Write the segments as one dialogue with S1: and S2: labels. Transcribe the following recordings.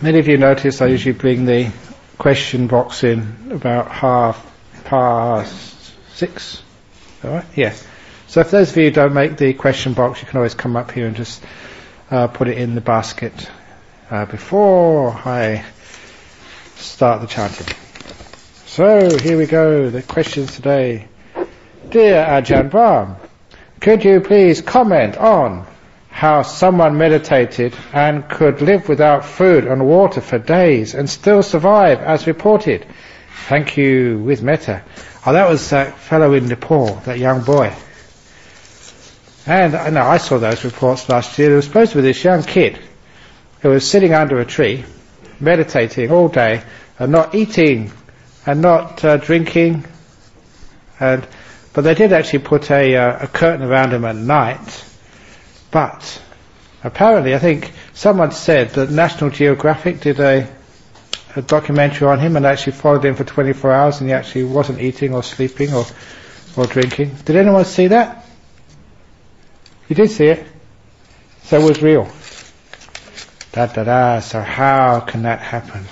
S1: Many of you notice I usually bring the question box in about 6:30. All right? Yeah. So if those of you who don't make the question box, you can always come up here and just put it in the basket before I start the chanting. So here we go, the questions today. Dear Ajahn Brahm, could you please comment on how someone meditated and could live without food and water for days and still survive as reported? Thank you, with metta. Oh, that was that fellow in Nepal, that young boy. And I know I saw those reports last year. There was supposed to be this young kid who was sitting under a tree, meditating all day and not eating and not drinking. But they did actually put a curtain around him at night. But apparently, I think someone said that National Geographic did a documentary on him and actually followed him for 24 hours and he actually wasn't eating or sleeping or drinking. Did anyone see that? You did see it? So it was real. So how can that happen?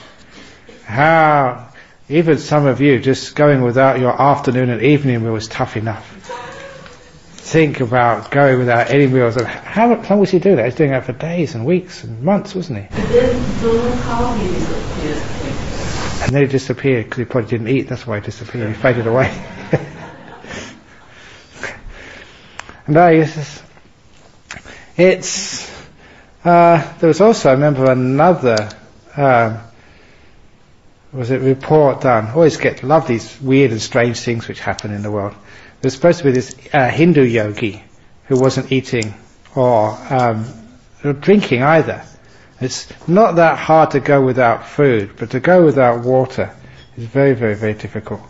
S1: How? Even some of you, just going without your afternoon and evening meal was tough enough. Think about going without any meals. And how long was he doing that? He was doing that for days and weeks and months, wasn't he?
S2: But then how he disappeared.
S1: And then he disappeared because he probably didn't eat. That's why he disappeared. He faded away. No, it's. There was also, I remember, another. Was it report done? Love these weird and strange things which happen in the world. There's supposed to be this Hindu yogi who wasn't eating or drinking either. It's not that hard to go without food, but to go without water is very, very, very difficult.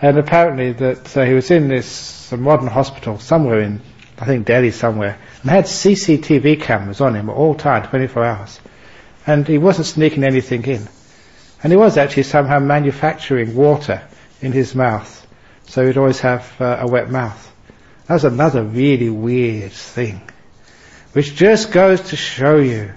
S1: And apparently that he was in this modern hospital somewhere in, I think Delhi somewhere, and had CCTV cameras on him at all time, 24 hours. And he wasn't sneaking anything in. And he was actually somehow manufacturing water in his mouth. So he'd always have a wet mouth. That was another really weird thing. Which just goes to show you,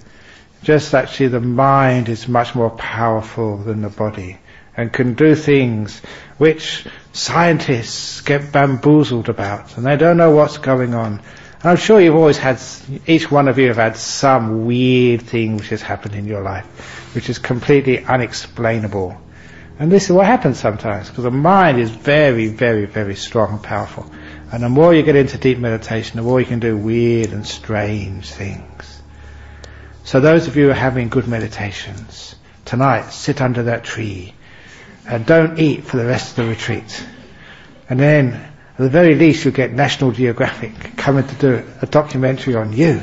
S1: just actually the mind is much more powerful than the body. And can do things which scientists get bamboozled about. And they don't know what's going on. And I'm sure you've always had, each one of you have had some weird thing which has happened in your life, which is completely unexplainable. And this is what happens sometimes, because the mind is very, very, very strong and powerful. And the more you get into deep meditation, the more you can do weird and strange things. So those of you who are having good meditations, tonight sit under that tree and don't eat for the rest of the retreat. And then, at the very least, you'll get National Geographic coming to do a documentary on you.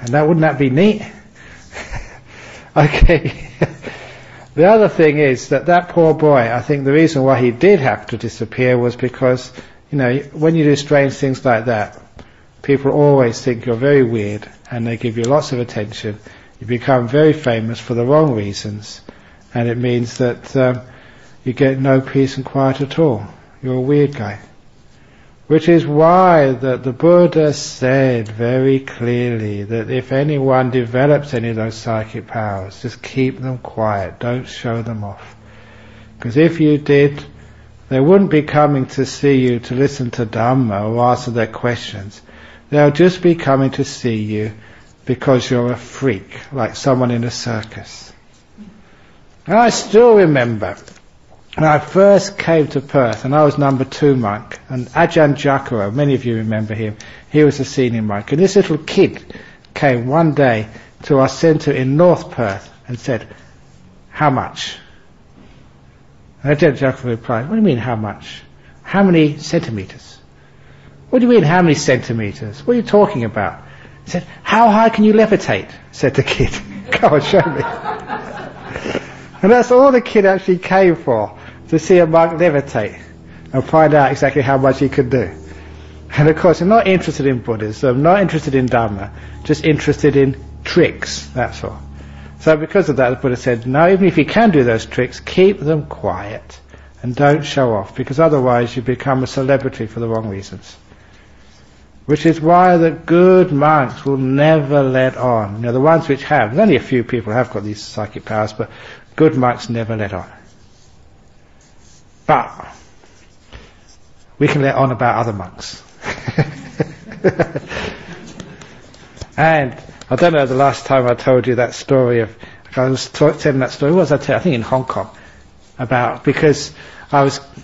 S1: And wouldn't that be neat? Okay. The other thing is that poor boy, I think the reason why he did have to disappear was because, when you do strange things like that, people always think you're very weird and they give you lots of attention. You become very famous for the wrong reasons, and it means that you get no peace and quiet at all. You're a weird guy. Which is why that the Buddha said very clearly that if anyone develops any of those psychic powers, just keep them quiet, don't show them off. Because if you did, they wouldn't be coming to see you to listen to Dhamma or answer their questions. They'll just be coming to see you because you're a freak, like someone in a circus. And I still remember when I first came to Perth, and I was number 2 monk, and Ajahn Brahm, many of you remember him, he was a senior monk, and this little kid came one day to our centre in North Perth and said, "How much?" And Ajahn Brahm replied, "What do you mean, how much? How many centimetres?" "What do you mean, how many centimetres? What are you talking about?" He said, "How high can you levitate?" said the kid. "Come on, show me." And that's all the kid actually came for, to see a monk levitate and find out exactly how much he could do. And of course, I'm not interested in Buddhism, not interested in Dhamma, just interested in tricks, that's all. So because of that, the Buddha said, no, even if you can do those tricks, keep them quiet and don't show off, because otherwise you become a celebrity for the wrong reasons. Which is why the good monks will never let on. The ones which have, there's only a few people who have got these psychic powers, but good monks never let on. But we can let on about other monks. And I don't know the last time I told you that story of, I was telling that story, what was I telling? I think in Hong Kong, because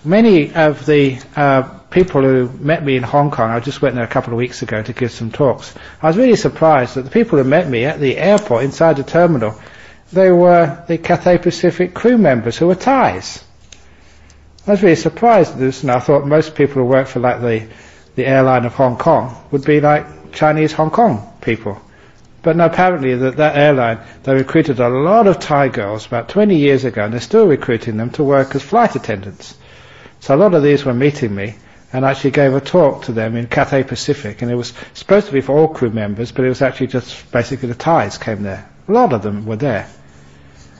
S1: many of the people who met me in Hong Kong, I just went there a couple of weeks ago to give some talks. I was really surprised that the people who met me at the airport inside the terminal, they were the Cathay Pacific crew members who were Thais. I was really surprised at this, and I thought most people who work for like the airline of Hong Kong would be like Chinese Hong Kong people. But no, apparently that airline, they recruited a lot of Thai girls about 20 years ago, and they're still recruiting them to work as flight attendants. So a lot of these were meeting me, and I actually gave a talk to them in Cathay Pacific, and it was supposed to be for all crew members, but it was actually just basically the Thais came there. A lot of them were there.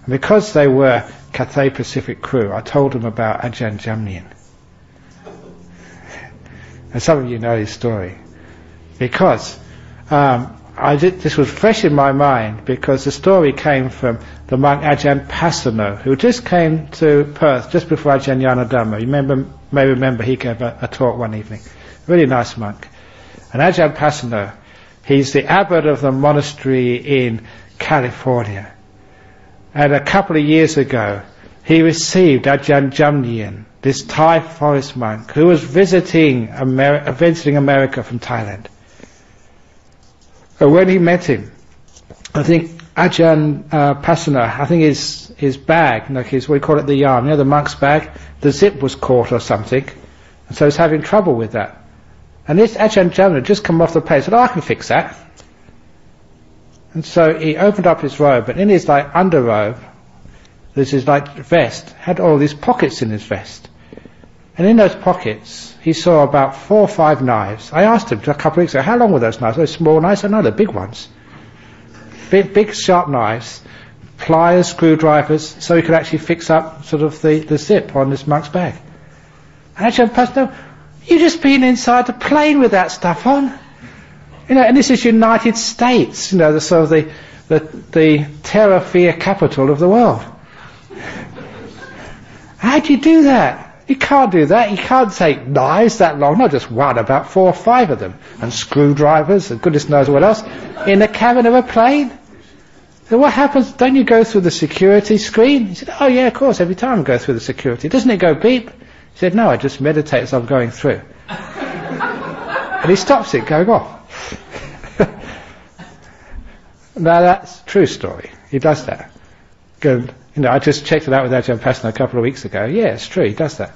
S1: And because they were Cathay Pacific crew, I told them about Ajahn Brahm. And some of you know his story. Because this was fresh in my mind, because the story came from the monk Ajahn Brahm, who just came to Perth just before Ajahn Yanadhamma. You may remember he gave a talk one evening. Really nice monk. And Ajahn Brahm, he's the abbot of the monastery in California. And a couple of years ago, he received Ajahn Brahm, this Thai forest monk, who was visiting America from Thailand. And when he met him, I think Ajahn Brahm, I think his bag, like what we call it, the yarn, the monk's bag, the zip was caught or something, and so he's having trouble with that. And this Ajahn Brahm had just come off the plane and said, I can fix that. And so he opened up his robe, and in his underrobe, there's his vest, had all these pockets in his vest. And in those pockets, he saw about 4 or 5 knives. I asked him a couple of weeks ago, how long were those knives? Those small knives? I know, they're big ones. Big sharp knives, pliers, screwdrivers, so he could actually fix up sort of the zip on this monk's bag. And Ajahn Brahm, you just been inside the plane with that stuff on. And this is United States, the sort of the terror fear capital of the world. How do you do that? You can't do that. You can't take knives that long, not just one, about 4 or 5 of them, and screwdrivers, and goodness knows what else, in the cabin of a plane. So what happens? Don't you go through the security screen? He said, oh yeah, of course, every time I go through the security. Doesn't it go beep? He said, no, I just meditate as I'm going through. And he stops it going off. Now that's a true story. He does that. Good. I just checked it out with Ajahn Brahm a couple of weeks ago. Yeah, it's true, he does that.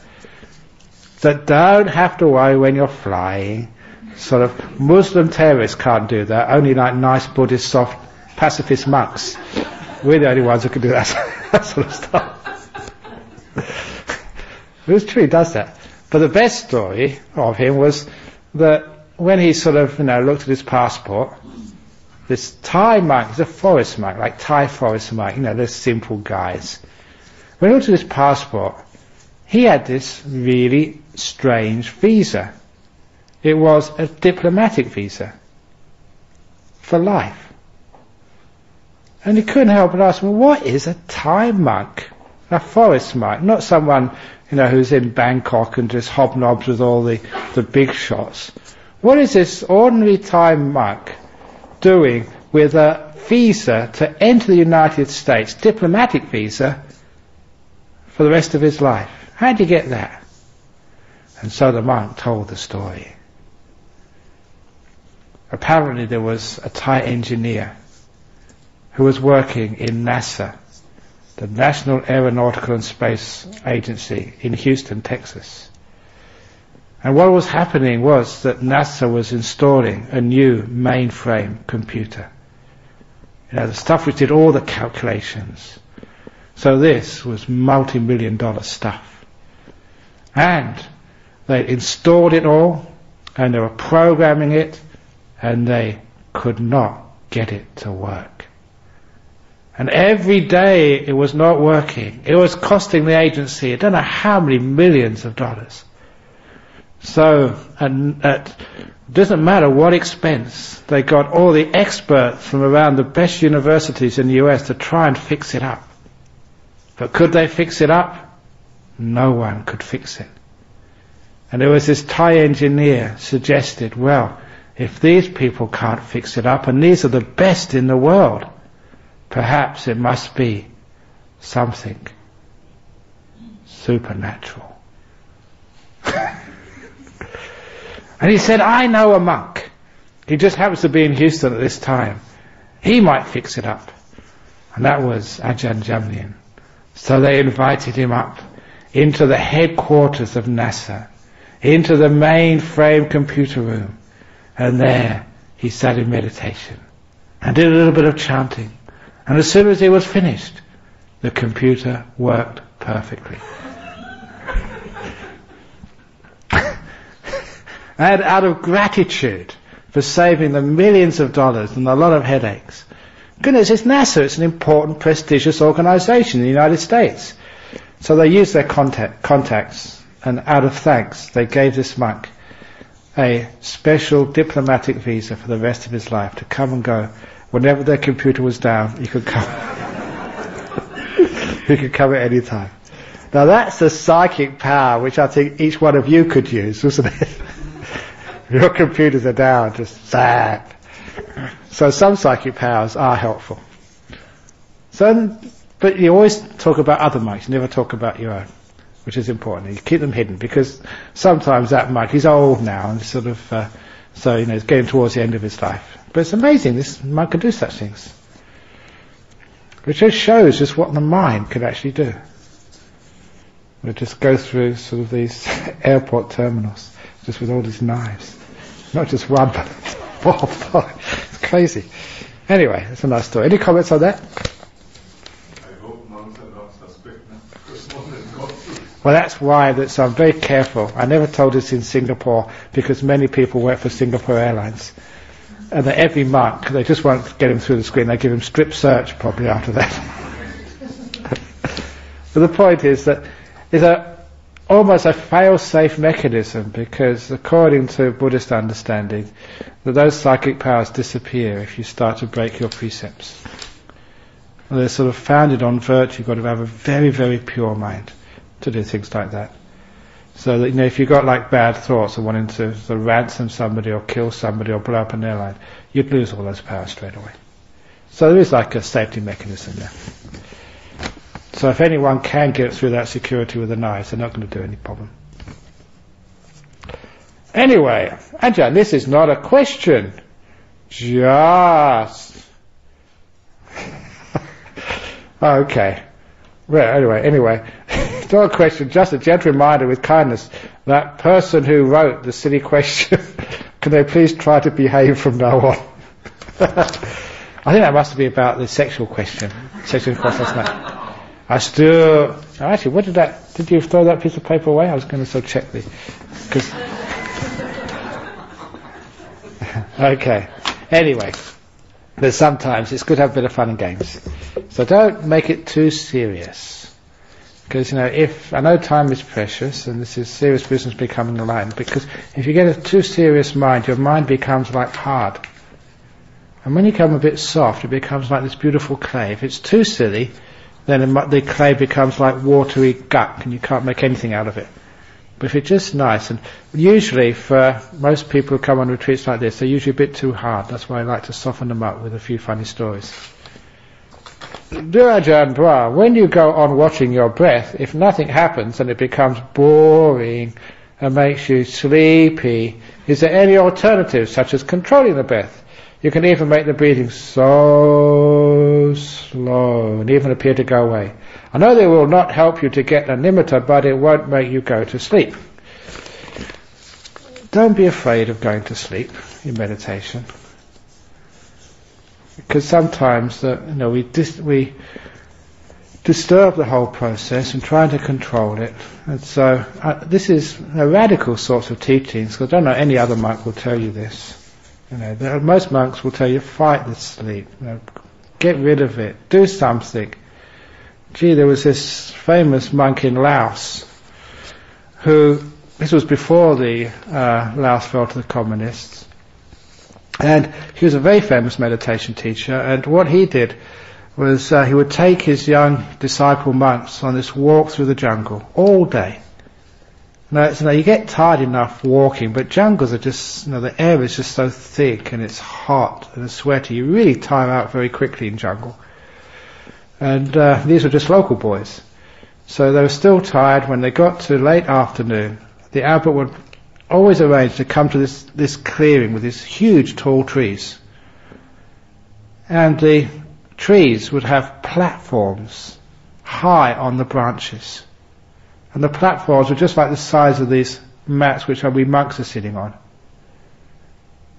S1: So don't have to worry when you're flying. Sort of Muslim terrorists can't do that. Only nice Buddhist, soft, pacifist monks. We're the only ones who can do that, that sort of stuff. It's true, he does that. But the best story of him was that when he sort of, looked at his passport, this Thai monk, he's a forest monk, like Thai forest monk, they're simple guys. When he looked at his passport, he had this really strange visa. It was a diplomatic visa for life. And he couldn't help but ask, well, what is a Thai monk? A forest monk, not someone, who's in Bangkok and just hobnobs with all the big shots. What is this ordinary Thai monk doing with a visa to enter the United States, diplomatic visa, for the rest of his life? How did he get that? And so the monk told the story. Apparently there was a Thai engineer who was working in NASA, the National Aeronautical and Space Agency in Houston, Texas. And what was happening was that NASA was installing a new mainframe computer. The stuff which did all the calculations. So this was multi-million-dollar stuff. And they installed it all, and they were programming it, and they could not get it to work. And every day it was not working. It was costing the agency, I don't know how many millions of dollars. So, and it doesn't matter what expense, they got all the experts from around the best universities in the US to try and fix it up. But could they fix it up? No one could fix it. And there was this Thai engineer suggested, well, if these people can't fix it up, and these are the best in the world, perhaps it must be something supernatural. And he said, I know a monk. He just happens to be in Houston at this time. He might fix it up. And that was Ajahn Brahm. So they invited him up into the headquarters of NASA, into the mainframe computer room. And there he sat in meditation and did a little bit of chanting. And as soon as he was finished, the computer worked perfectly. And out of gratitude for saving them millions of dollars and a lot of headaches. Goodness, it's NASA, it's an important, prestigious organization in the United States. So they used their contacts, and out of thanks, they gave this monk a special diplomatic visa for the rest of his life to come and go. Whenever their computer was down, he could come. He could come at any time. Now that's a psychic power which I think each one of you could use, wasn't it? Your computers are down, just zap. So some psychic powers are helpful. So, but you always talk about other monks, you never talk about your own, which is important. You keep them hidden, because sometimes that monk, he's old now, and sort of, so, he's getting towards the end of his life. But it's amazing, this monk can do such things. Which just shows just what the mind can actually do. We just go through sort of these airport terminals, just with all these knives. Not just one, but 4 or 5. It's crazy. Anyway, that's a nice story. Any comments on that?
S3: I hope monks are not suspect now, because one has gone through.
S1: Well, that's why so I'm very careful. I never told this in Singapore, because many people work for Singapore Airlines. And that every monk, they just won't get him through the screen, they give him strip search probably after that. But the point is that it's almost a fail-safe mechanism, because according to Buddhist understanding, that those psychic powers disappear if you start to break your precepts. And they're sort of founded on virtue. You've got to have a very, very pure mind to do things like that. So that, if you've got like bad thoughts of wanting to sort of ransom somebody or kill somebody or blow up an airline, you'd lose all those powers straight away. So there is like a safety mechanism there. So if anyone can get through that security with a knife, they're not going to do any problem. Anyway, Ajahn, this is not a question. Just... okay. Well, anyway. It's not a question, just a gentle reminder with kindness. That person who wrote the silly question, can they please try to behave from now on? I think that must be about the sexual question. Sexual question last night. Actually, did you throw that piece of paper away? I was going to sort of check okay. Anyway, but sometimes it's good to have a bit of fun and games. So don't make it too serious. Because, if, I know time is precious, and this is serious business becoming aligned, because if you get a too serious mind, your mind becomes like hard. And when you become a bit soft, it becomes like this beautiful clay. If it's too silly, then the clay becomes like watery gunk, and you can't make anything out of it. But if it's just nice, and usually for most people who come on retreats like this, they're usually a bit too hard. That's why I like to soften them up with a few funny stories. Dear Ajahn Brahm, when you go on watching your breath, if nothing happens and it becomes boring and makes you sleepy, is there any alternative, such as controlling the breath? You can even make the breathing so slow and even appear to go away. I know they will not help you to get a nimitta, but it won't make you go to sleep. Don't be afraid of going to sleep in meditation. Because sometimes we disturb the whole process and try to control it. And so this is a radical sorts of teachings, because I don't know any other monk will tell you this. Most monks will tell you, fight the sleep, get rid of it, do something. There was this famous monk in Laos who this was before the Laos fell to the communists, and he was a very famous meditation teacher, and what he did was he would take his young disciple monks on this walk through the jungle all day. Now, you get tired enough walking, but jungles are just, the air is just so thick and it's hot and sweaty. You really tire out very quickly in jungle. And these were just local boys. So they were still tired. When they got to late afternoon, the abbot would always arrange to come to this clearing with these huge tall trees. And the trees would have platforms high on the branches. And the platforms were just like the size of these mats which we monks are sitting on,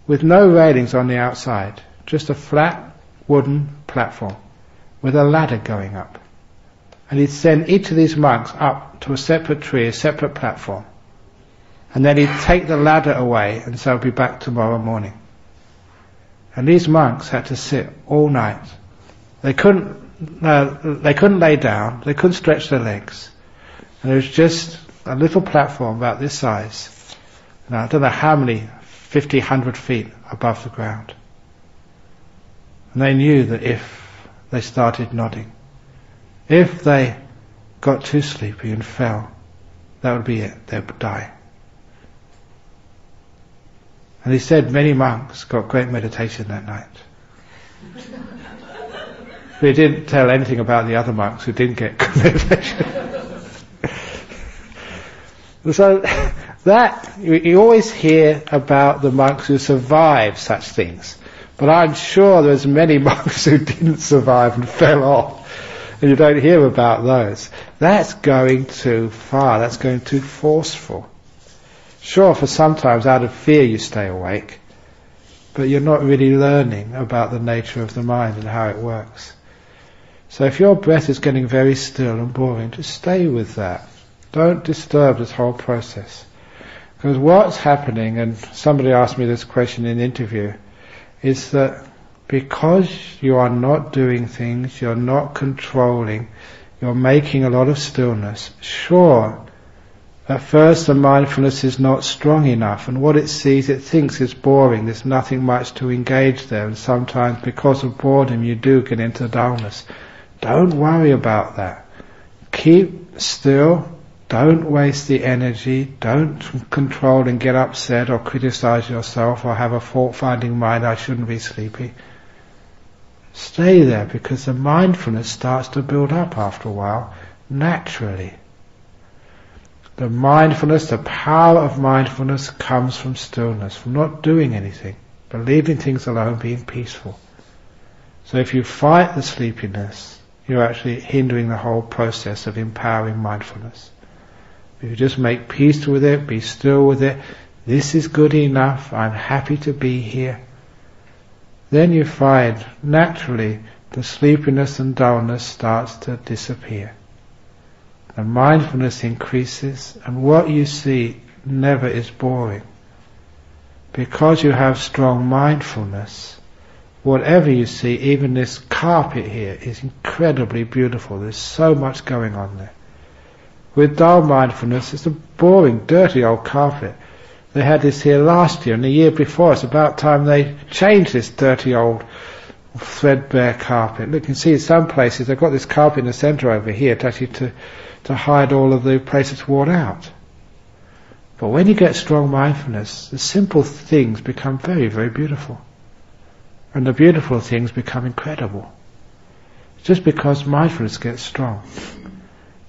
S1: with no railings on the outside, just a flat wooden platform with a ladder going up. And he'd send each of these monks up to a separate tree, a separate platform, and then he'd take the ladder away and so he'd be back tomorrow morning. And these monks had to sit all night. They couldn't lay down, they couldn't stretch their legs. And there was just a little platform about this size. Now, I don't know how many, 50, 100 feet above the ground. And they knew that if they started nodding, if they got too sleepy and fell, that would be it, they would die. And he said many monks got great meditation that night. But he didn't tell anything about the other monks who didn't get good meditation. So that, you always hear about the monks who survived such things. But I'm sure there's many monks who didn't survive and fell off. And you don't hear about those. That's going too far. That's going too forceful. Sure, for sometimes out of fear you stay awake. But you're not really learning about the nature of the mind and how it works. So if your breath is getting very still and boring, just stay with that. Don't disturb this whole process. Because what's happening, and somebody asked me this question in an interview, is that because you are not doing things, you're not controlling, you're making a lot of stillness, sure, at first the mindfulness is not strong enough, and what it sees it thinks is boring, there's nothing much to engage there, and sometimes because of boredom you do get into dullness. Don't worry about that. Keep still. Don't waste the energy, don't control and get upset or criticize yourself or have a fault-finding mind, I shouldn't be sleepy. Stay there, because the mindfulness starts to build up after a while, naturally. The mindfulness, the power of mindfulness comes from stillness, from not doing anything, but leaving things alone, being peaceful. So if you fight the sleepiness, you're actually hindering the whole process of empowering mindfulness. If you just make peace with it, be still with it, this is good enough, I'm happy to be here, then you find naturally the sleepiness and dullness starts to disappear. The mindfulness increases, and what you see never is boring. Because you have strong mindfulness, whatever you see, even this carpet here, is incredibly beautiful. There's so much going on there. With dull mindfulness, it's a boring, dirty old carpet. They had this here last year and the year before. It's about time they changed this dirty old threadbare carpet. Look, you can see in some places they've got this carpet in the centre over here to hide all of the places worn out. But when you get strong mindfulness, the simple things become very, very beautiful. And the beautiful things become incredible. Just because mindfulness gets strong.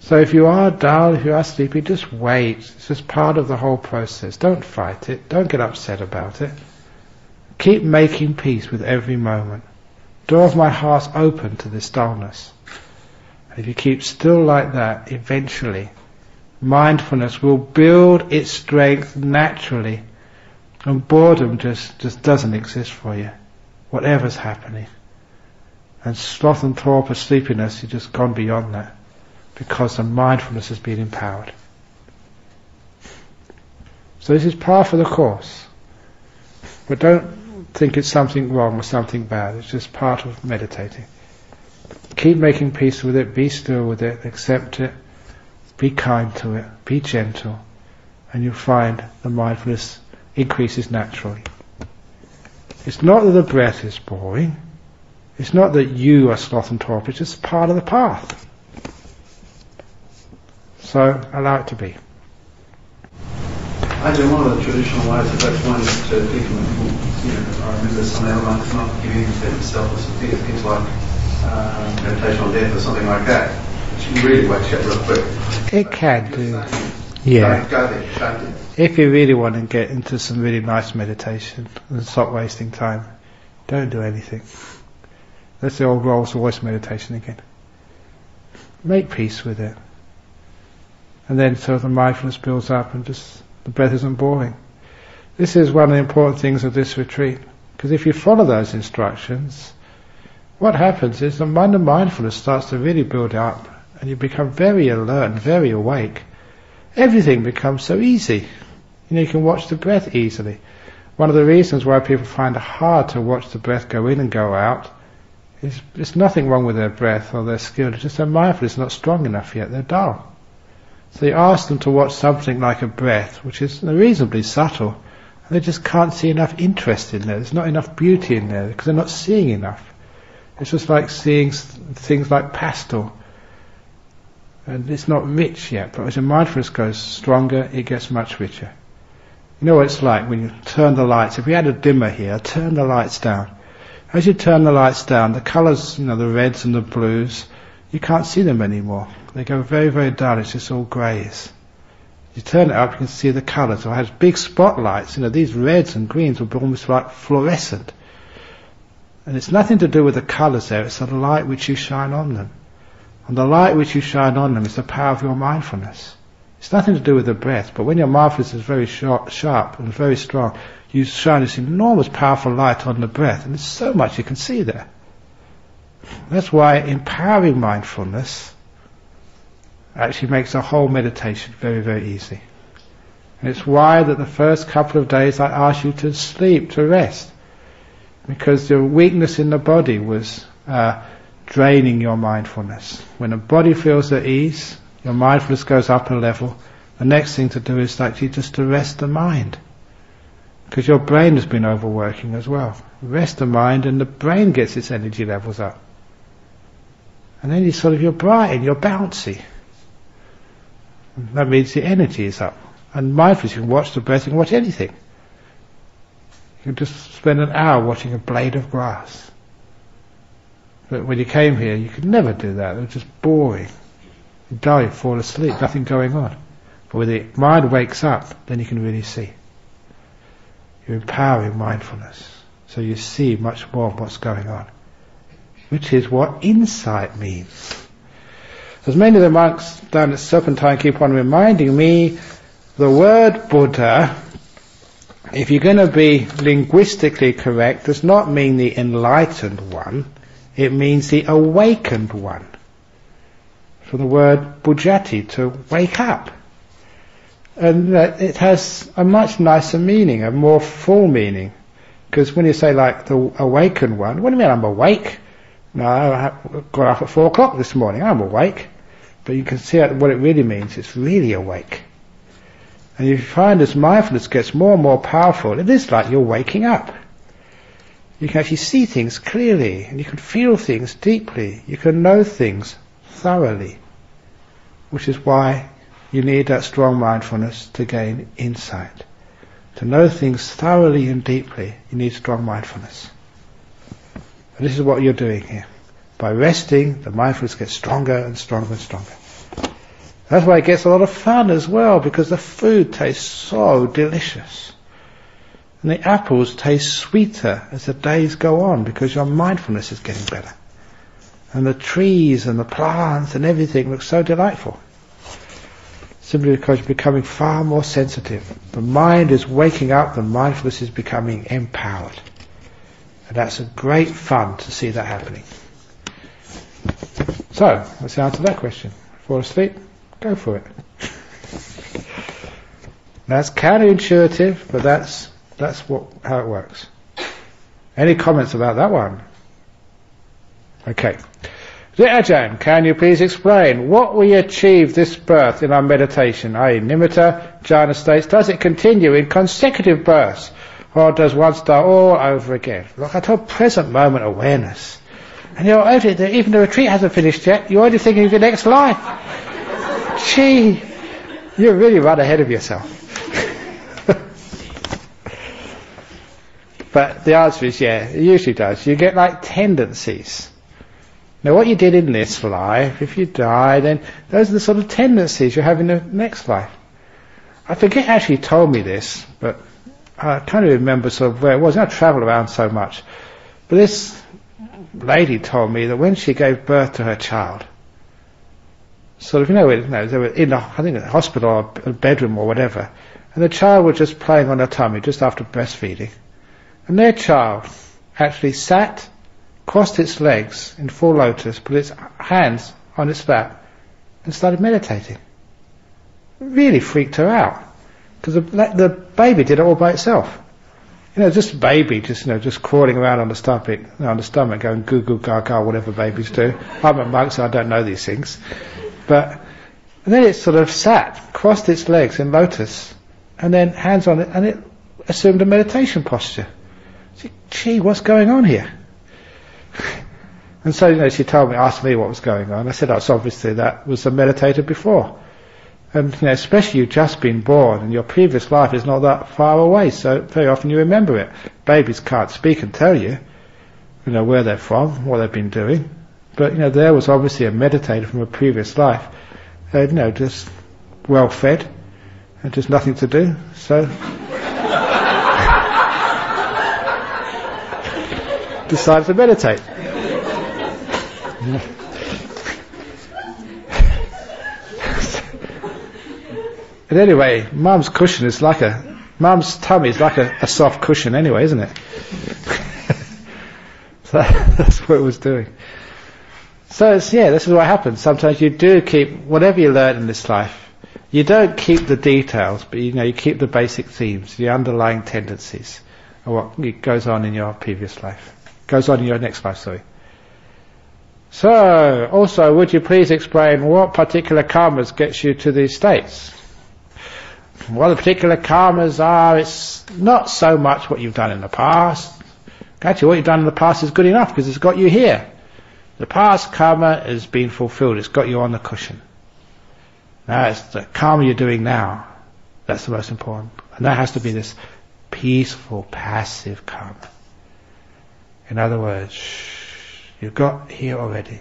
S1: So if you are dull, if you are sleepy, just wait. It's just part of the whole process. Don't fight it. Don't get upset about it. Keep making peace with every moment. Door of my heart's open to this dullness. And if you keep still like that, eventually, mindfulness will build its strength naturally, and boredom just doesn't exist for you, whatever's happening. And sloth and torpor, sleepiness, you've just gone beyond that, because the mindfulness has been empowered. So this is part of the course. But don't think it's something wrong or something bad. It's just part of meditating. Keep making peace with it, be still with it, accept it, be kind to it, be gentle, and you'll find the mindfulness increases naturally. It's not that the breath is boring. It's not that you are sloth and torpor. It's just part of the path. So allow it to be.
S4: I do one of the traditional ways of explaining to people, I remember some elements not giving themselves things like meditation on death or something like that, which really wakes you up real quick.
S1: It can do. Yeah.
S4: Go there, don't you?
S1: If you really want to get into some really nice meditation and stop wasting time, don't do anything. That's the old Rolls Royce meditation again. Make peace with it. And then so the mindfulness builds up and just the breath isn't boring. This is one of the important things of this retreat. Because if you follow those instructions, what happens is the mind of mindfulness starts to really build up and you become very alert and very awake. Everything becomes so easy. You can watch the breath easily. One of the reasons why people find it hard to watch the breath go in and go out is there's nothing wrong with their breath or their skill. It's just their mindfulness is not strong enough yet. They're dull. So you ask them to watch something like a breath, which is reasonably subtle, and they just can't see enough interest in there. There's not enough beauty in there because they're not seeing enough. It's just like seeing things like pastel. And it's not rich yet, but as your mindfulness goes stronger, it gets much richer. You know what it's like when you turn the lights. If we had a dimmer here, turn the lights down. As you turn the lights down, the colours, the reds and the blues, you can't see them anymore. They go very, very dull. It's just all greys. You turn it up, you can see the colours. So I had big spotlights. These reds and greens were almost like fluorescent. And it's nothing to do with the colours there. It's the light which you shine on them. And the light which you shine on them is the power of your mindfulness. It's nothing to do with the breath, but when your mindfulness is very sharp and very strong, you shine this enormous powerful light on the breath, and there's so much you can see there. That's why empowering mindfulness actually makes the whole meditation very, very easy. And it's why that the first couple of days I asked you to sleep, to rest, because the weakness in the body was draining your mindfulness. When the body feels at ease, your mindfulness goes up a level. The next thing to do is actually just to rest the mind, because your brain has been overworking as well. Rest the mind and the brain gets its energy levels up. And then you're bright and you're bouncy. That means the energy is up. And mindfulness, you can watch the breath, you can watch anything. You can just spend an hour watching a blade of grass. But when you came here, you could never do that. It was just boring. You die, you fall asleep, nothing going on. But when the mind wakes up, then you can really see. You're empowering mindfulness. So you see much more of what's going on. Which is what insight means. As many of the monks down at Serpentine keep on reminding me, the word Buddha, if you're going to be linguistically correct, does not mean the enlightened one. It means the awakened one. From the word bujati, to wake up. And it has a much nicer meaning, a more full meaning. Because when you say like the awakened one, what do you mean I'm awake? No, I got up at 4 o'clock this morning, I'm awake. But you can see what it really means, it's really awake. And you find as mindfulness gets more and more powerful, it is like you're waking up. You can actually see things clearly, and you can feel things deeply, you can know things thoroughly. Which is why you need that strong mindfulness to gain insight. To know things thoroughly and deeply, you need strong mindfulness. And this is what you're doing here. By resting, the mindfulness gets stronger and stronger and stronger. That's why it gets a lot of fun as well, because the food tastes so delicious. And the apples taste sweeter as the days go on, because your mindfulness is getting better. And the trees and the plants and everything looks so delightful. Simply because you're becoming far more sensitive. The mind is waking up, the mindfulness is becoming empowered. And that's a great fun to see that happening. So, let's answer that question. Fall asleep? Go for it. That's counterintuitive, but that's how it works. Any comments about that one? Okay. Dear Ajahn, can you please explain what we achieve this birth in our meditation, i.e. nimitta, jhana states? Does it continue in consecutive births, or does one start all over again? Look at our present moment awareness. And even the retreat hasn't finished yet, you're already thinking of your next life. Gee, you really run ahead of yourself. But the answer is yeah, it usually does. You get like tendencies. Now what you did in this life, if you die, then those are the sort of tendencies you have in the next life. I forget who actually told me this, but I can't even remember sort of where it was. I travel around so much. But this lady told me that when she gave birth to her child, sort of, they were in I think a hospital or a bedroom or whatever, and the child was just playing on her tummy just after breastfeeding. And their child actually sat, crossed its legs in full lotus, put its hands on its lap, and started meditating. It really freaked her out, because the baby did it all by itself. Just a baby, just crawling around on the stomach, going goo goo gaga, whatever babies do. I'm a monk, so I don't know these things. And then it sort of sat, crossed its legs in lotus, and then hands on it, and it assumed a meditation posture. Gee, what's going on here? And so, she asked me what was going on. I said, it's obviously that was a meditator before. And, especially you've just been born and your previous life is not that far away, so very often you remember it. Babies can't speak and tell you, where they're from, what they've been doing. But, there was obviously a meditator from a previous life, just well fed and just nothing to do, so decided to meditate. But anyway, Mum's tummy is like a soft cushion anyway, isn't it? So that's what it was doing. So this is what happens. Sometimes you do keep whatever you learn in this life. You don't keep the details, but you keep the basic themes, the underlying tendencies of what goes on in your previous life. Goes on in your next life, sorry. So, also, would you please explain what particular karmas gets you to these states? What the particular karmas are, it's not so much what you've done in the past. Actually, what you've done in the past is good enough because it's got you here. The past karma has been fulfilled. It's got you on the cushion. Now it's the karma you're doing now. That's the most important. And that has to be this peaceful, passive karma. In other words, you've got here already.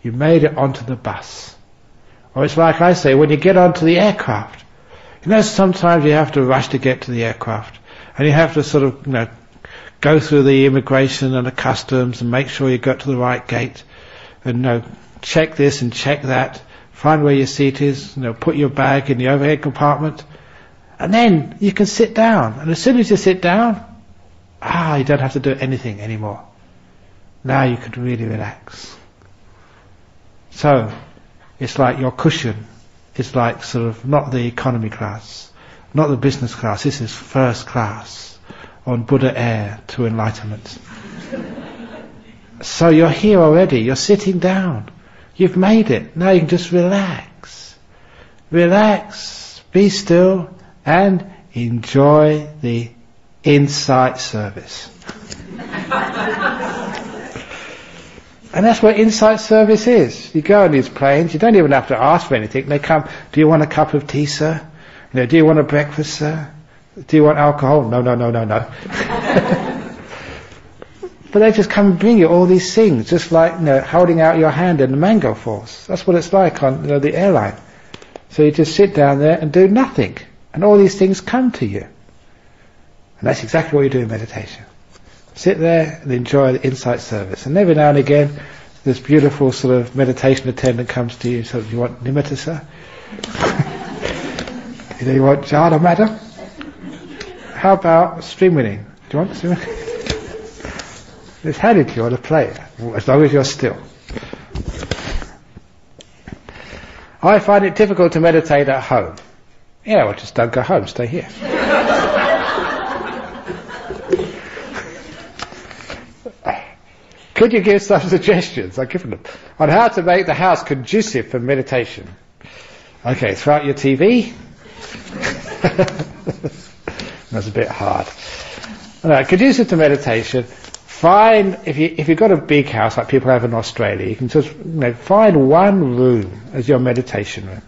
S1: You made it onto the bus. Or it's like I say, when you get onto the aircraft, sometimes you have to rush to get to the aircraft. And you have to sort of, go through the immigration and the customs and make sure you got to the right gate. And, check this and check that. Find where your seat is. Put your bag in the overhead compartment. And then you can sit down. And as soon as you sit down, you don't have to do anything anymore. Now you can really relax. So, it's like your cushion is like sort of not the economy class, not the business class. This is first class on Buddha Air to enlightenment. So you're here already. You're sitting down. You've made it. Now you can just relax. Relax, be still, and enjoy the insight service. And that's what insight service is. You go on these planes, you don't even have to ask for anything. They come, do you want a cup of tea, sir? Do you want a breakfast, sir? Do you want alcohol? No. But they just come and bring you all these things, just like holding out your hand in the mango falls. That's what it's like on the airline. So you just sit down there and do nothing, and all these things come to you. And that's exactly what you do in meditation. Sit there and enjoy the insight service. And every now and again, this beautiful sort of meditation attendant comes to you. So, do you want nimitta, sir? You want jhana, madam? How about stream winning? Do you want stream winning? It's handed to you on a plate, as long as you're still. I find it difficult to meditate at home. Well, just don't go home, stay here. Could you give some suggestions? I've given them on how to make the house conducive for meditation. Okay, throw out your TV. That's a bit hard. Conducive to meditation. Find, if you've got a big house like people have in Australia, you can just find one room as your meditation room.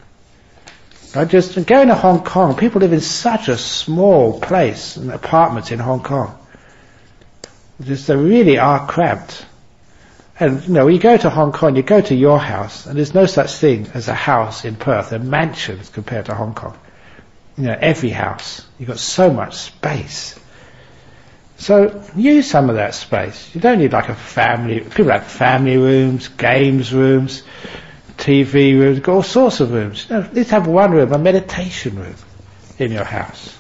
S1: Just going to Hong Kong, people live in such a small place, in apartments in Hong Kong. They really are cramped. And when you go to Hong Kong, you go to your house, and there's no such thing as a house in Perth. They're mansions compared to Hong Kong. Every house. You've got so much space. So use some of that space. You don't need like a family. People have family rooms, games rooms, TV rooms, all sorts of rooms. Let's have one room, a meditation room in your house.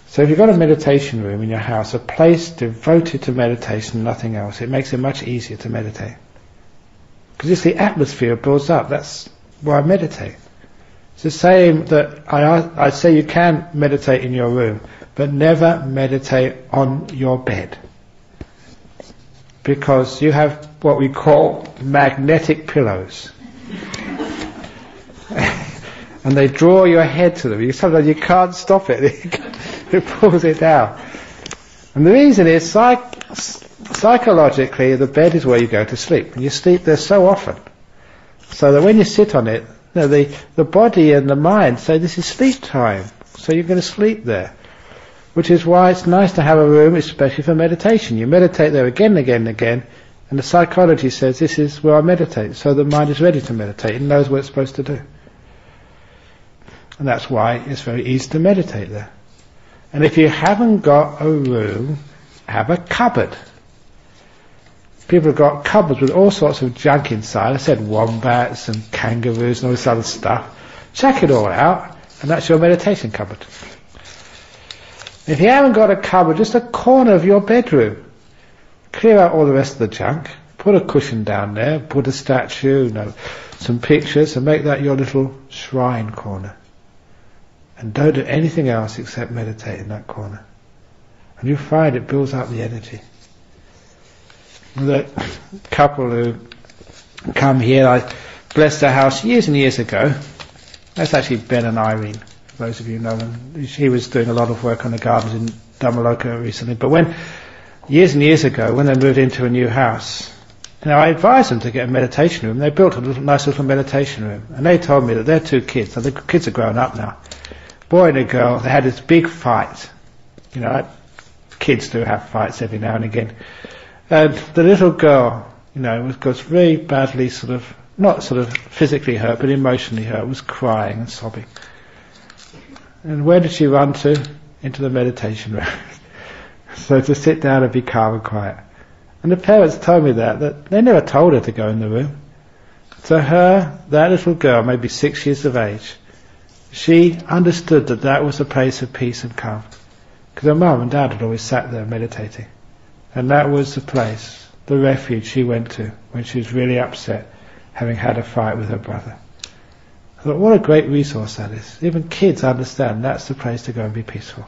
S1: So if you've got a meditation room in your house, a place devoted to meditation, nothing else, it makes it much easier to meditate. Because it's the atmosphere builds up. That's why I meditate. It's the same that I say you can meditate in your room, but never meditate on your bed. Because you have what we call magnetic pillows. And they draw your head to them. Sometimes you can't stop it. It pulls it down. And the reason is psychologically the bed is where you go to sleep. And you sleep there so often. So that when you sit on it, the body and the mind say this is sleep time. So you're going to sleep there. Which is why it's nice to have a room especially for meditation. You meditate there again and again and again, and the psychology says this is where I meditate, so the mind is ready to meditate and knows what it's supposed to do. And that's why it's very easy to meditate there. And if you haven't got a room, have a cupboard. People have got cupboards with all sorts of junk inside. I said wombats and kangaroos and all this other stuff. Check it all out, and that's your meditation cupboard. If you haven't got a cupboard, just a corner of your bedroom. Clear out all the rest of the junk. Put a cushion down there, put a statue, some pictures, and make that your little shrine corner. And don't do anything else except meditate in that corner. And you'll find it builds up the energy. The couple who come here, I blessed their house years and years ago. That's actually Ben and Irene. Those of you know him. He was doing a lot of work on the gardens in Dhammaloka recently. But years and years ago, when they moved into a new house, I advised them to get a meditation room. They built a nice little meditation room. And they told me that their two kids, the kids are grown up now, boy and a girl, they had this big fight. Kids do have fights every now and again. And the little girl, was very badly not physically hurt, but emotionally hurt, was crying and sobbing. And where did she run to? Into the meditation room. So to sit down and be calm and quiet. And the parents told me that they never told her to go in the room. To her, that little girl, maybe 6 years of age, she understood that was a place of peace and calm. Because her mum and dad had always sat there meditating. And that was the place, the refuge she went to when she was really upset, having had a fight with her brother. I thought, what a great resource that is. Even kids understand that's the place to go and be peaceful.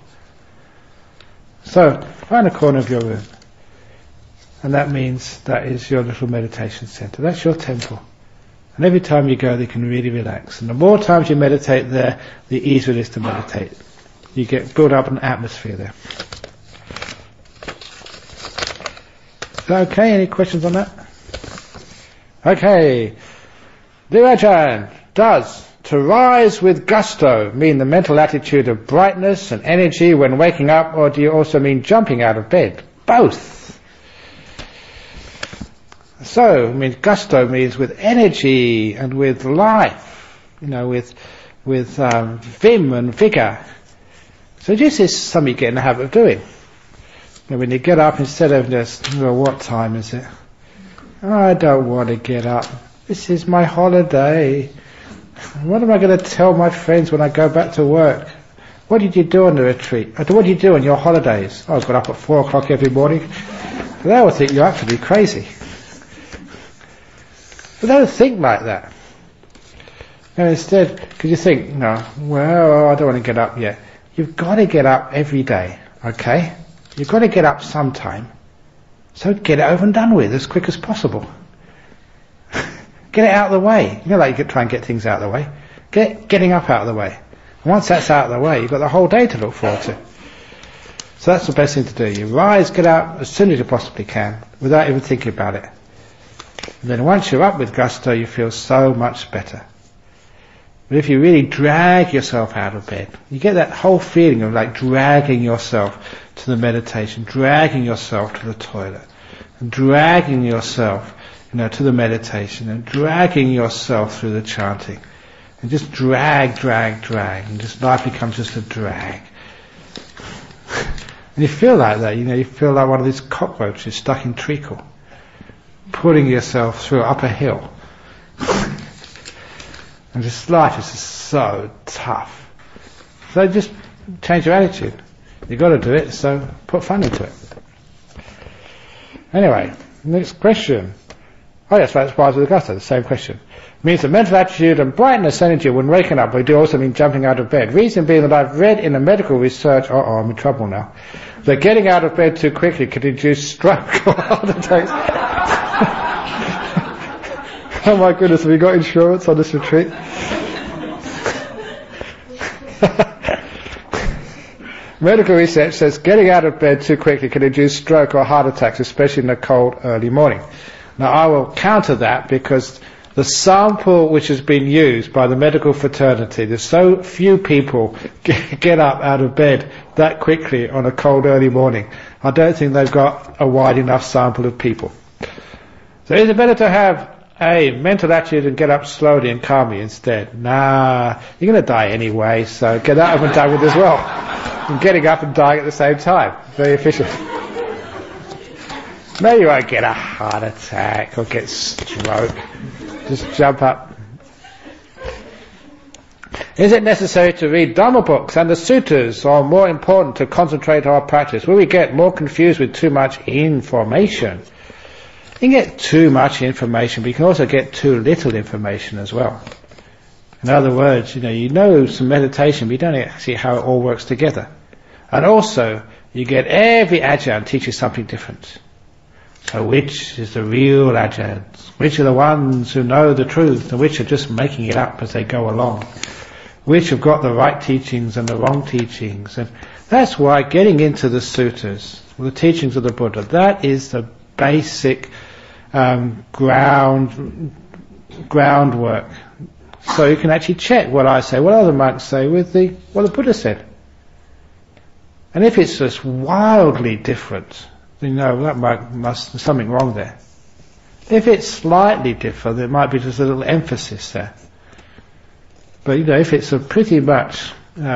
S1: So, find a corner of your room. And that means that is your little meditation center. That's your temple. And every time you go, you can really relax. And the more times you meditate there, the easier it is to meditate. You build up an atmosphere there. Is that okay? Any questions on that? Okay. Dear Ajahn, does to rise with gusto mean the mental attitude of brightness and energy when waking up, or do you also mean jumping out of bed? Both. So, gusto means with energy and with life, with vim and vigour. So this is something you get in the habit of doing. When you get up, instead of just, what time is it? I don't want to get up. This is my holiday. What am I going to tell my friends when I go back to work? What did you do on the retreat? What do you do on your holidays? I got up at 4 o'clock every morning. They will think you're actually crazy. But they don't think like that. And instead, because you think, I don't want to get up yet. You've got to get up every day, okay? You've got to get up sometime. So get it over and done with as quick as possible. Get it out of the way. You know, like you try and get things out of the way. Getting up out of the way. And once that's out of the way, you've got the whole day to look forward to. So that's the best thing to do. You rise, get out as soon as you possibly can, without even thinking about it. And then once you're up with gusto, you feel so much better. But if you really drag yourself out of bed, you get that whole feeling of like dragging yourself to the meditation, dragging yourself to the toilet, and dragging yourself, to the meditation, and dragging yourself through the chanting. And just drag, and just life becomes just a drag. And you feel like that, you feel like one of these cockroaches stuck in treacle, putting yourself through up a hill. And this life is just so tough. So just change your attitude. You've got to do it, so put fun into it. Anyway, next question. Oh yes, that's part of the gusto, the same question. It means the mental attitude and brightness energy when waking up, but do also mean jumping out of bed. Reason being that I've read in the medical research, I'm in trouble now, that getting out of bed too quickly could induce stroke or heart attacks. Oh my goodness, have we got insurance on this retreat? Medical research says getting out of bed too quickly can induce stroke or heart attacks, especially in the cold early morning. Now I will counter that because the sample which has been used by the medical fraternity, there's so few people get up out of bed that quickly on a cold early morning. I don't think they've got a wide enough sample of people. So is it better to have a mental attitude and get up slowly and calmly instead? Nah, you're going to die anyway, so get that up and done with as well. And getting up and dying at the same time. Very efficient. Maybe you won't get a heart attack or get stroke. Just jump up. Is it necessary to read Dharma books and the sutras, or more important to concentrate our practice? Will we get more confused with too much information? You can get too much information, but you can also get too little information as well. In other words, you know some meditation, but you don't see how it all works together. And also, you get every Ajahn teaches something different. So which is the real Ajahns? Which are the ones who know the truth, and which are just making it up as they go along? Which have got the right teachings and the wrong teachings? And that's why getting into the sutras, the teachings of the Buddha, that is the basic groundwork. So you can actually check what I say, what other monks say with what the Buddha said. And if it's just wildly different, then that there's something wrong there. If it's slightly different, there might be just a little emphasis there. But if it's pretty much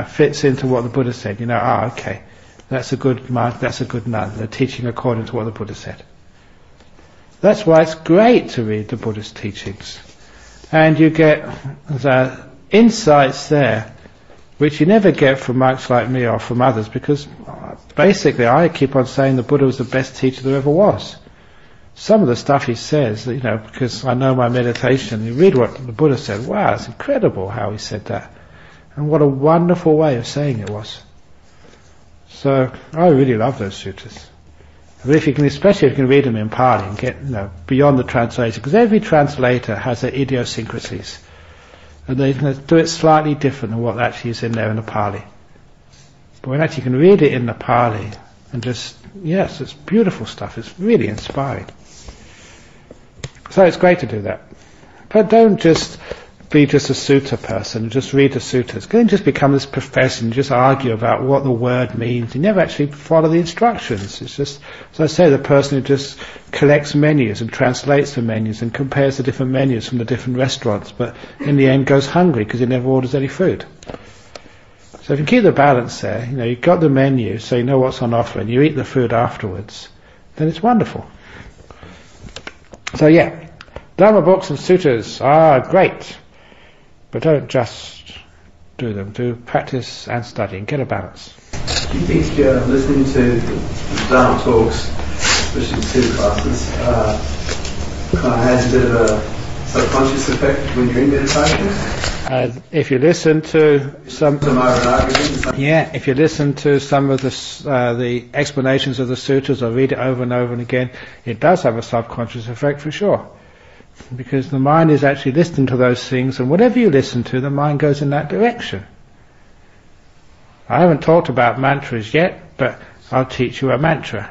S1: fits into what the Buddha said, okay, that's a good monk, that's a good nun. They're teaching according to what the Buddha said. That's why it's great to read the Buddha's teachings. And you get the insights there which you never get from monks like me or from others, because basically I keep on saying the Buddha was the best teacher there ever was. Some of the stuff he says, because I know my meditation, you read what the Buddha said, wow, it's incredible how he said that. And what a wonderful way of saying it was. So I really love those sutras. But especially if you can read them in Pali and get beyond the translation, because every translator has their idiosyncrasies, and they do it slightly different than what actually is in there in the Pali. But when actually you can read it in the Pali and yes, it's beautiful stuff. It's really inspiring. So it's great to do that. But don't just be just a sutta person and just read the sutras. Don't just become this professor and just argue about what the word means. You never actually follow the instructions. It's just, as I say, the person who just collects menus and translates the menus and compares the different menus from the different restaurants, but in the end goes hungry because he never orders any food. So if you keep the balance there, you've got the menu, so you know what's on offer, and you eat the food afterwards, then it's wonderful. So Dharma books and sutras are great. But don't just do them. Do practice and study and get a balance.
S4: Do you think listening to Dharma talks, especially two classes, kind of has a bit of a subconscious effect when you're in meditation?
S1: If you listen to some of the explanations of the sutras, or read it over and over and again, it does have a subconscious effect for sure. Because the mind is actually listening to those things, and whatever you listen to, the mind goes in that direction. I haven't talked about mantras yet, but I'll teach you a mantra.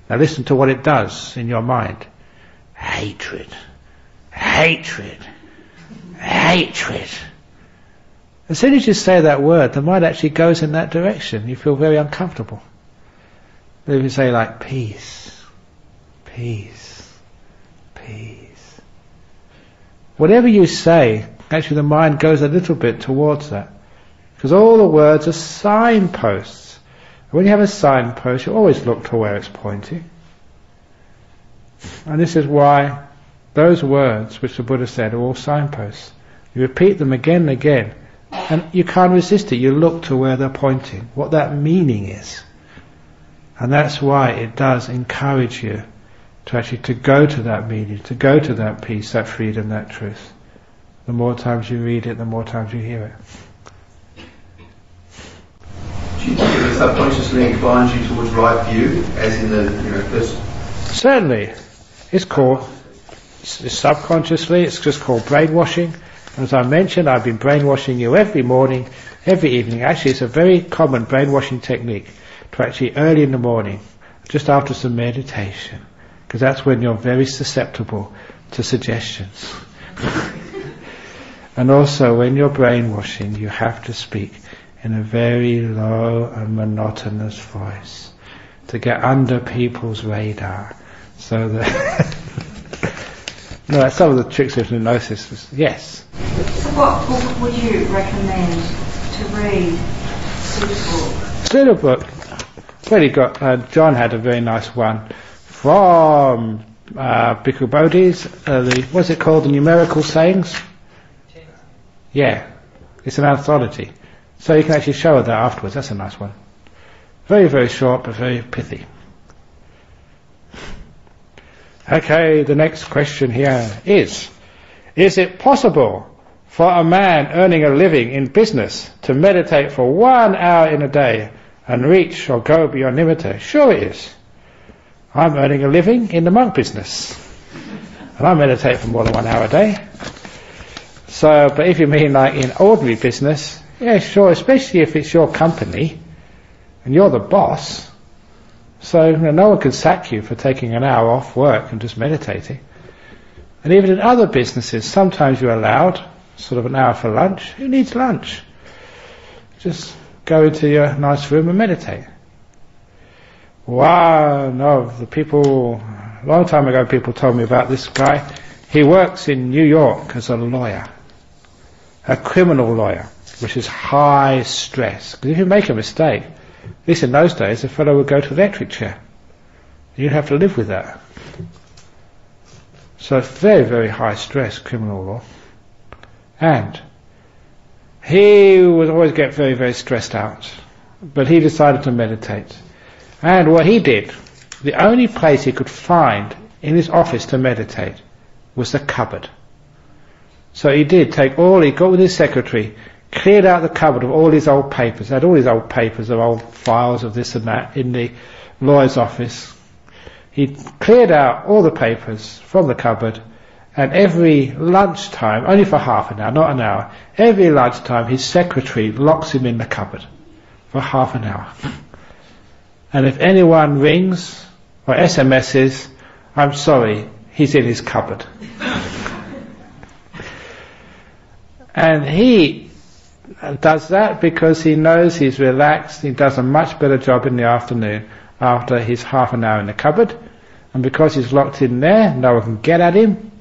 S1: Now listen to what it does in your mind. Hatred. Hatred. Hatred. As soon as you say that word, the mind actually goes in that direction. You feel very uncomfortable. But if you say like peace, peace, peace, whatever you say, actually the mind goes a little bit towards that. Because all the words are signposts. When you have a signpost, you always look to where it's pointing. And this is why those words which the Buddha said are all signposts. You repeat them again and again, and you can't resist it. You look to where they're pointing, what that meaning is. And that's why it does encourage you to actually to go to that meaning, to go to that peace, that freedom, that truth. The more times you read it, the more times you hear it.
S4: Do you think it subconsciously inclines you towards right view, as in the first? Certainly.
S1: It's called, subconsciously, it's just called brainwashing. As I mentioned, I've been brainwashing you every morning, every evening. Actually, it's a very common brainwashing technique to actually early in the morning, just after some meditation, because that's when you're very susceptible to suggestions. And also, when you're brainwashing, you have to speak in a very low and monotonous voice to get under people's radar, so that no, that's some of the tricks of hypnosis. Yes.
S2: So what book would you recommend to read?
S1: Sutra book. Well, you got John had a very nice one from Bhikkhu Bodhi's. What's it called? The Numerical Sayings. Yeah, it's an anthology. So you can actually show her that afterwards. That's a nice one. Very, very short, but very pithy. Okay, the next question here is it possible for a man earning a living in business to meditate for 1 hour in a day and reach or go beyond nimitta? Sure it is. I'm earning a living in the monk business, and I meditate for more than 1 hour a day. So, but if you mean like in ordinary business, yeah, sure, especially if it's your company and you're the boss, so no one can sack you for taking an hour off work and just meditating. And even in other businesses, sometimes you're allowed sort of an hour for lunch. Who needs lunch? Just go into your nice room and meditate. Wow, no, the people, a long time ago people told me about this guy. He works in New York as a lawyer, a criminal lawyer, which is high stress. Because if you make a mistake, at least in those days, the fellow would go to the electric chair. You'd have to live with that. So it's very, very high stress, criminal law. And he would always get very, very stressed out. But he decided to meditate. And what he did, the only place he could find in his office to meditate was the cupboard. So he got with his secretary, cleared out the cupboard of all his old papers. He had all his old papers of old files of this and that in the lawyer's office. He cleared out all the papers from the cupboard, and every lunchtime, only for half an hour, not an hour, every lunchtime his secretary locks him in the cupboard for half an hour. And if anyone rings or SMSs, I'm sorry, he's in his cupboard. And he does that because he knows he's relaxed, he does a much better job in the afternoon after his half an hour in the cupboard, and because he's locked in there, no one can get at him,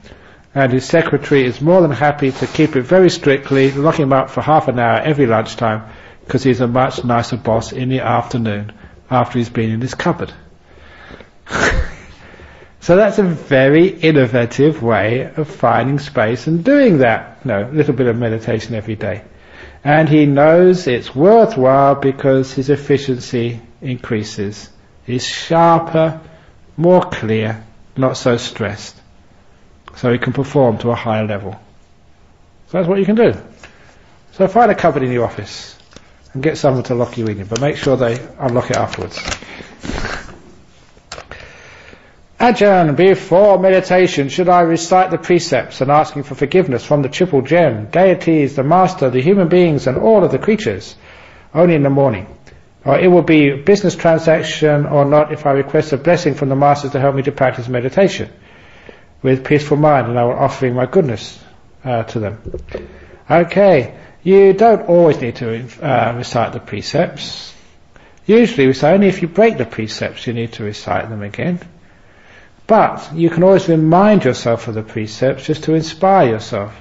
S1: and his secretary is more than happy to keep it very strictly, lock him up for half an hour every lunchtime, because he's a much nicer boss in the afternoon after he's been in his cupboard. So that's a very innovative way of finding space and doing that, a little bit of meditation every day. And he knows it's worthwhile because his efficiency increases. He's sharper, more clear, not so stressed. So he can perform to a higher level. So that's what you can do. So find a cupboard in your office and get someone to lock you in, but make sure they unlock it afterwards. Ajahn, before meditation, should I recite the precepts and asking for forgiveness from the triple gem, deities, the master, the human beings, and all of the creatures, only in the morning? Or it will be a business transaction or not if I request a blessing from the masters to help me to practice meditation with peaceful mind, and I will offer my goodness to them. Okay, you don't always need to recite the precepts. Usually we say only if you break the precepts you need to recite them again. But you can always remind yourself of the precepts just to inspire yourself.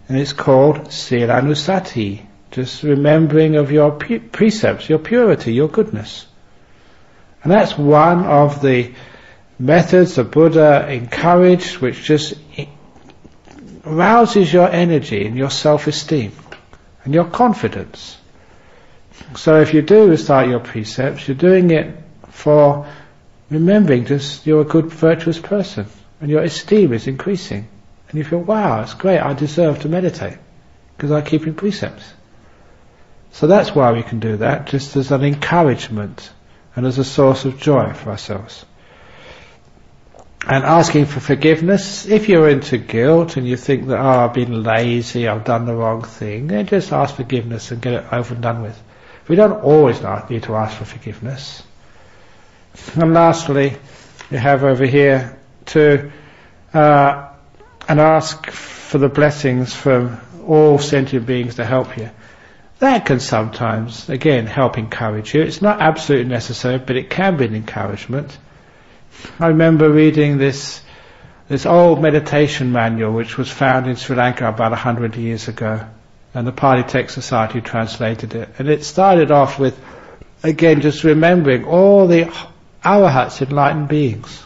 S1: And it's called Silanusati, just remembering of your precepts, your purity, your goodness. And that's one of the methods the Buddha encouraged, which just arouses your energy and your self-esteem and your confidence. So if you do recite your precepts, you're doing it for remembering just you're a good, virtuous person, and your esteem is increasing. And you feel, wow, it's great, I deserve to meditate, because I keep in precepts. So that's why we can do that, just as an encouragement, and as a source of joy for ourselves. And asking for forgiveness, if you're into guilt, and you think that, I've been lazy, I've done the wrong thing, then just ask forgiveness and get it over and done with. We don't always need to ask for forgiveness. And lastly, you have over here to and ask for the blessings from all sentient beings to help you. That can sometimes, again, help encourage you. It's not absolutely necessary, but it can be an encouragement. I remember reading this old meditation manual which was found in Sri Lanka about 100 years ago, and the Pali Text Society translated it. And it started off with, again, just remembering all the arahats, enlightened beings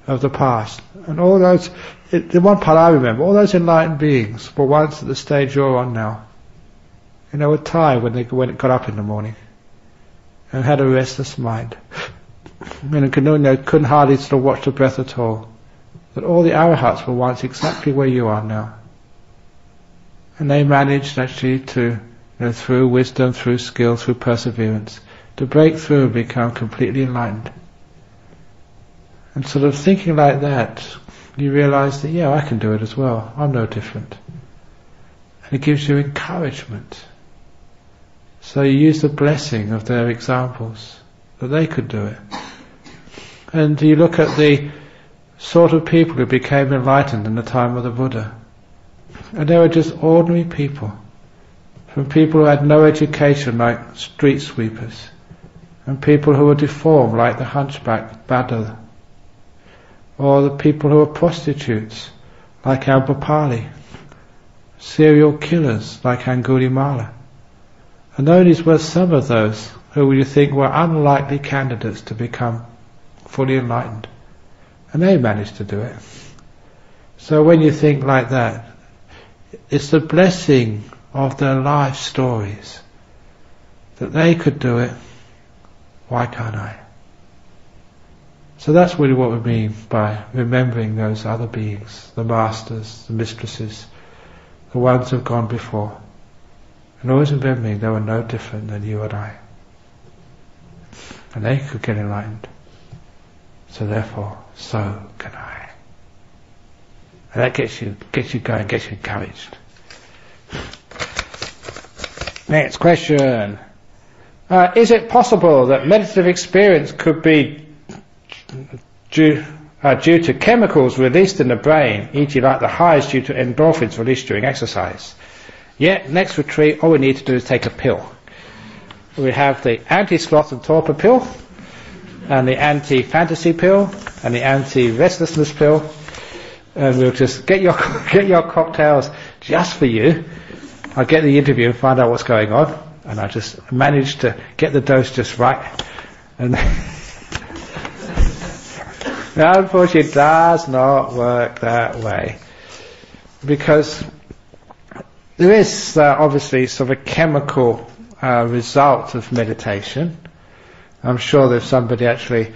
S1: of the past. And all those, the one part I remember, all those enlightened beings were once at the stage you're on now. And they were tired when it got up in the morning, and had a restless mind. And couldn't hardly sort of watch the breath at all. That all the arahats were once exactly where you are now. And they managed actually to, through wisdom, through skill, through perseverance, to break through and become completely enlightened. And sort of thinking like that, you realize that, I can do it as well. I'm no different. And it gives you encouragement. So you use the blessing of their examples, that they could do it. And you look at the sort of people who became enlightened in the time of the Buddha. And they were just ordinary people. From people who had no education like street sweepers. And people who were deformed like the hunchback Bada. Or the people who were prostitutes like Ambapali. Serial killers like Angulimala. And those were some of those who you think were unlikely candidates to become fully enlightened. And they managed to do it. So when you think like that, it's the blessing of their life stories that they could do it. Why can't I? So that's really what we mean by remembering those other beings, the masters, the mistresses, the ones who've gone before. And always remembering they were no different than you and I. And they could get enlightened. So therefore, so can I. And that gets you going, gets you encouraged. Next question. Is it possible that meditative experience could be due to chemicals released in the brain, e.g. like the highs due to endorphins released during exercise? Yet, next retreat, all we need to do is take a pill. We have the anti-sloth and torpor pill, and the anti-fantasy pill, and the anti-restlessness pill, and we'll just get your cocktails just for you. I'll get the interview and find out what's going on, and I just managed to get the dose just right. And now, unfortunately, it does not work that way, because there is obviously sort of a chemical result of meditation. I'm sure there's somebody actually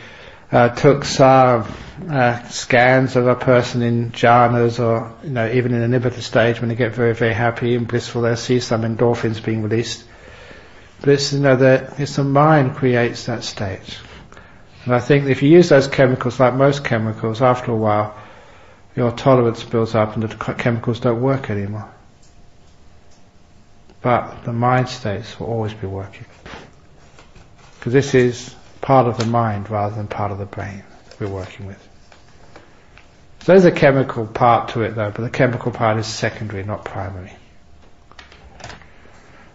S1: took some scans of a person in jhanas, or even in the nibbita stage, when they get very, very happy and blissful, they'll see some endorphins being released. But it's the mind creates that state. And I think if you use those chemicals, like most chemicals, after a while your tolerance builds up and the chemicals don't work anymore. But the mind states will always be working. Because this is part of the mind rather than part of the brain that we're working with. So there's a chemical part to it though, but the chemical part is secondary, not primary.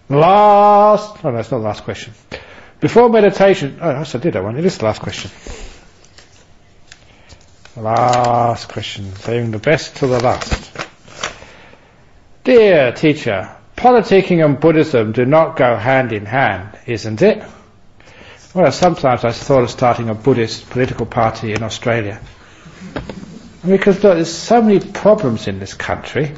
S1: No, it's not the last question. Before meditation, yes, I did that one. It is the last question. Last question, saving the best to the last. Dear teacher, politicking and Buddhism do not go hand in hand, isn't it? Well, sometimes I thought of starting a Buddhist political party in Australia. Because there's so many problems in this country,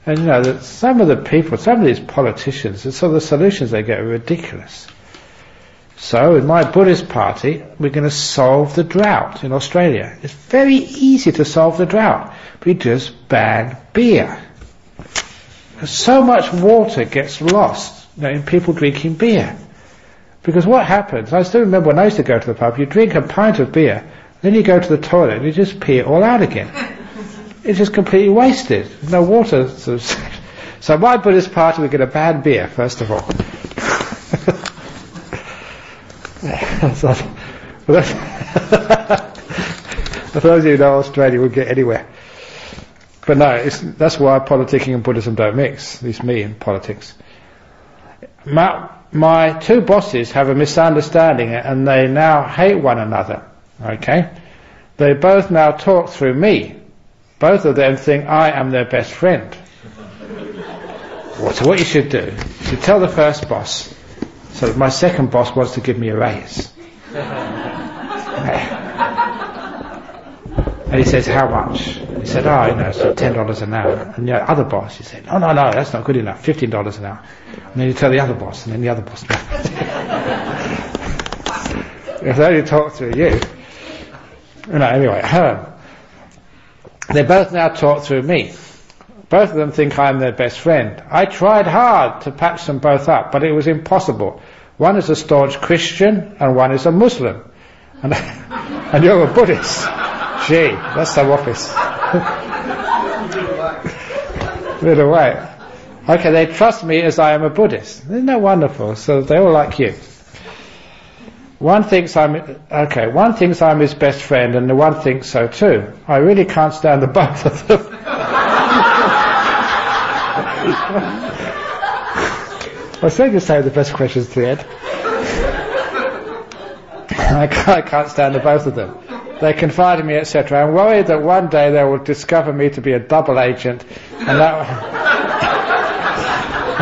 S1: and that some of the people, some of these politicians, and some of the solutions they get are ridiculous. So in my Buddhist party, we're going to solve the drought in Australia. It's very easy to solve the drought. We just ban beer. So much water gets lost in people drinking beer. Because what happens, I still remember when I used to go to the pub, you drink a pint of beer, then you go to the toilet and you just pee it all out again. It's just completely wasted. There's no water. So my Buddhist party, we're going to ban beer, first of all. For those of you who know Australia, we'll get anywhere. But no, that's why politicking and Buddhism don't mix, at least me in politics. My two bosses have a misunderstanding and they now hate one another. Okay? They both now talk through me. Both of them think I am their best friend. So what you should do, you should tell the first boss, so that my second boss wants to give me a raise. And he says, how much? He said, so $10 an hour. And the other boss, he said, no, that's not good enough, $15 an hour. And then you tell the other boss, and then the other boss. If they only talk through you. Anyway, they both now talk through me. Both of them think I'm their best friend. I tried hard to patch them both up, but it was impossible. One is a staunch Christian, and one is a Muslim. And you're a Buddhist. Gee, that's some office. Bit away. Okay, they trust me as I am a Buddhist. Isn't that wonderful? So they all like you. One thinks I'm his best friend, and the one thinks so too. I really can't stand the both of them. I said you save the best questions to the end. I can't stand the both of them. They confide in me, etc. I'm worried that one day they will discover me to be a double agent, and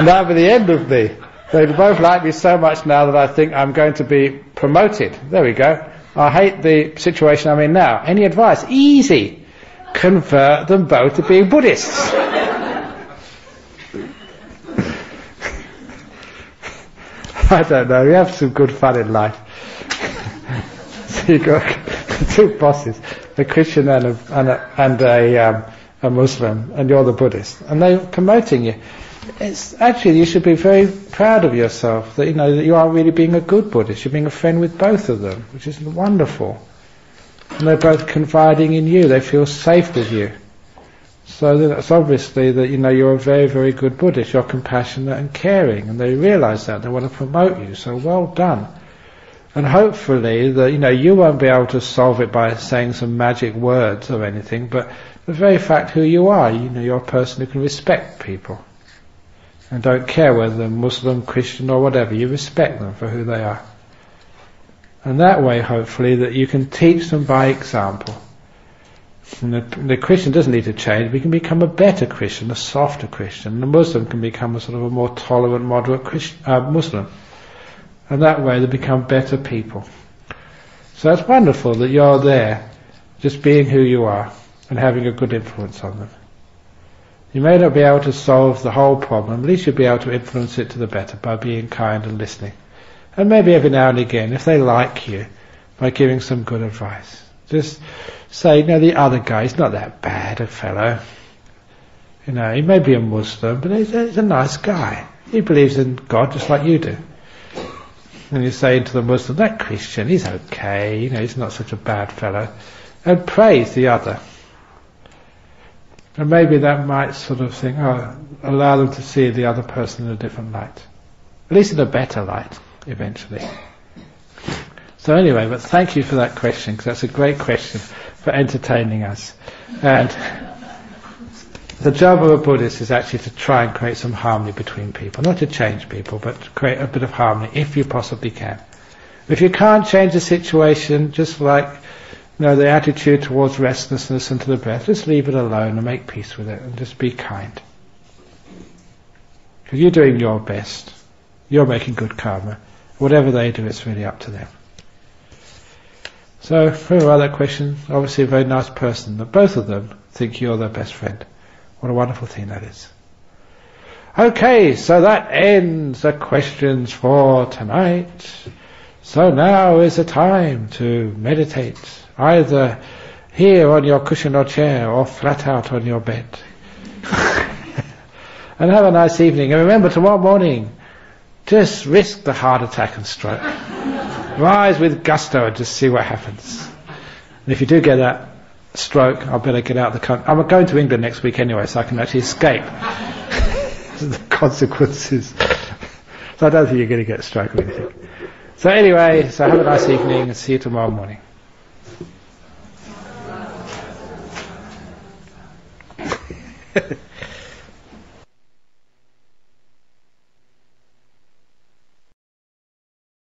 S1: that will be the end of me. They both like me so much now that I think I'm going to be promoted. There we go. I hate the situation I'm in now. Any advice? Easy. Convert them both to being Buddhists. I don't know. We have some good fun in life. So you've got two bosses, a Christian and a Muslim, and you're the Buddhist, and they're promoting you. It's actually, you should be very proud of yourself that that you are really being a good Buddhist. You're being a friend with both of them, which is wonderful. And they're both confiding in you. They feel safe with you. So it's obviously that you're a very, very good Buddhist. You're compassionate and caring, and they realise that. They want to promote you. So well done. And hopefully that you won't be able to solve it by saying some magic words or anything, but the very fact who you are, you're a person who can respect people. And don't care whether they're Muslim, Christian or whatever, you respect them for who they are. And that way, hopefully, that you can teach them by example. And the Christian doesn't need to change, we can become a better Christian, a softer Christian. The Muslim can become a sort of a more tolerant, moderate Muslim. And that way they become better people. So it's wonderful that you're there, just being who you are, and having a good influence on them. You may not be able to solve the whole problem, at least you'll be able to influence it to the better by being kind and listening. And maybe every now and again, if they like you, by giving some good advice. Just say, the other guy, he's not that bad a fellow. He may be a Muslim, but he's a nice guy. He believes in God just like you do. And you say to the Muslim, that Christian, he's okay, he's not such a bad fellow. And praise the other. And maybe that might sort of think, allow them to see the other person in a different light. At least in a better light, eventually. So anyway, but thank you for that question, because that's a great question for entertaining us. And the job of a Buddhist is actually to try and create some harmony between people. Not to change people, but to create a bit of harmony, if you possibly can. If you can't change the situation, just like the attitude towards restlessness and to the breath, just leave it alone and make peace with it and just be kind. Because you're doing your best. You're making good karma. Whatever they do, it's really up to them. So, whoever asked that question, obviously a very nice person, but both of them think you're their best friend. What a wonderful thing that is. Okay, so that ends the questions for tonight. So now is the time to meditate, either here on your cushion or chair, or flat out on your bed. And have a nice evening. And remember, tomorrow morning, just risk the heart attack and stroke. Rise with gusto and just see what happens. And if you do get that stroke, I better get out of the country. I'm going to England next week anyway, so I can actually escape the consequences. So I don't think you're going to get a stroke or anything. So anyway, so have a nice evening and see you tomorrow morning.